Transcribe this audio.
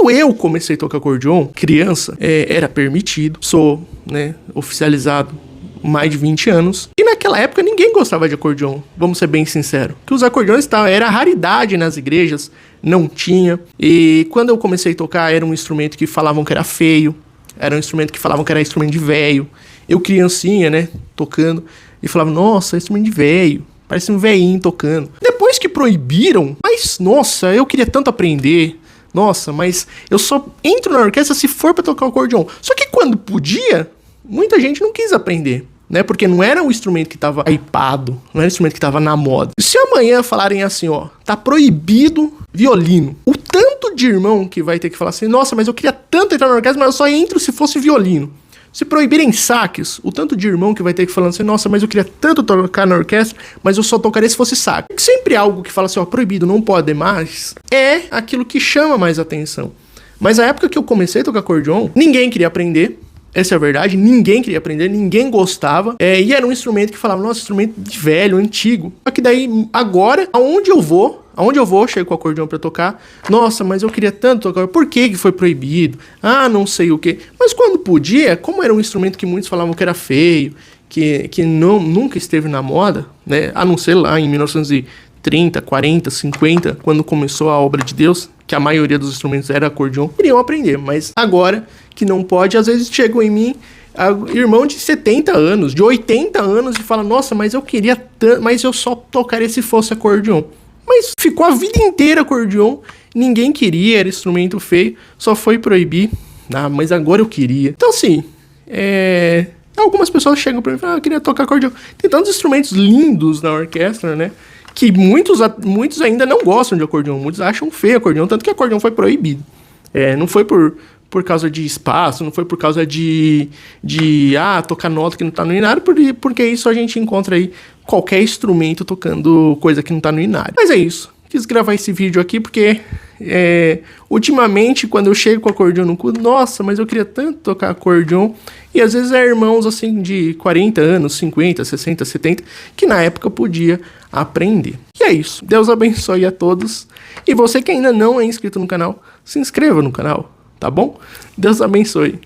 Quando eu comecei a tocar acordeon, criança, era permitido. Sou, né, oficializado mais de 20 anos. E naquela época ninguém gostava de acordeon, vamos ser bem sinceros. Que os acordeões era raridade nas igrejas, não tinha. E quando eu comecei a tocar, era um instrumento que falavam que era feio. Era um instrumento que falavam que era instrumento de velho. Eu, criancinha, né, tocando, e falava, nossa, instrumento de velho. Parece um velhinho tocando. Depois que proibiram, mas, nossa, eu queria tanto aprender. Nossa, mas eu só entro na orquestra se for pra tocar o acordeon. Só que quando podia, muita gente não quis aprender, né? Porque não era um instrumento que tava hypado, não era um instrumento que tava na moda. Se amanhã falarem assim, ó, tá proibido violino, o tanto de irmão que vai ter que falar assim, nossa, mas eu queria tanto entrar na orquestra, mas eu só entro se fosse violino. Se proibirem saques, o tanto de irmão que vai ter que falar assim, nossa, mas eu queria tanto tocar na orquestra, mas eu só tocaria se fosse saque. Sempre algo que fala assim, ó, proibido, não pode mais, é aquilo que chama mais atenção. Mas a época que eu comecei a tocar acordeon, ninguém queria aprender. Essa é a verdade, ninguém queria aprender, ninguém gostava. E era um instrumento que falava, nossa, instrumento de velho, antigo. Só que daí, agora, aonde eu vou, chego com o acordeão pra tocar. Nossa, mas eu queria tanto tocar. Por que foi proibido? Ah, não sei o quê. Mas quando podia, como era um instrumento que muitos falavam que era feio, que nunca esteve na moda, né? A não ser lá em 1930, 40, 50, quando começou a obra de Deus, que a maioria dos instrumentos era acordeon, queriam aprender. Mas agora que não pode, às vezes chegam em mim irmão de 70 anos, de 80 anos e fala, nossa, mas eu queria tanto, mas eu só tocaria se fosse acordeon. Mas ficou a vida inteira acordeon, ninguém queria, era instrumento feio, só foi proibir. Ah, mas agora eu queria. Então assim, algumas pessoas chegam pra mim e falam, eu queria tocar acordeon. Tem tantos instrumentos lindos na orquestra, né? Que muitos ainda não gostam de acordeon, muitos acham feio acordeon, tanto que acordeon foi proibido. Não foi por causa de espaço, não foi por causa de tocar nota que não tá no inário, porque isso a gente encontra aí qualquer instrumento tocando coisa que não tá no inário. Mas é isso, quis gravar esse vídeo aqui porque ultimamente quando eu chego com o acordeon no culto, nossa, mas eu queria tanto tocar acordeon, e às vezes irmãos assim de 40 anos, 50, 60, 70, que na época podia aprender. E é isso, Deus abençoe a todos, e você que ainda não é inscrito no canal, se inscreva no canal. Tá bom? Deus abençoe.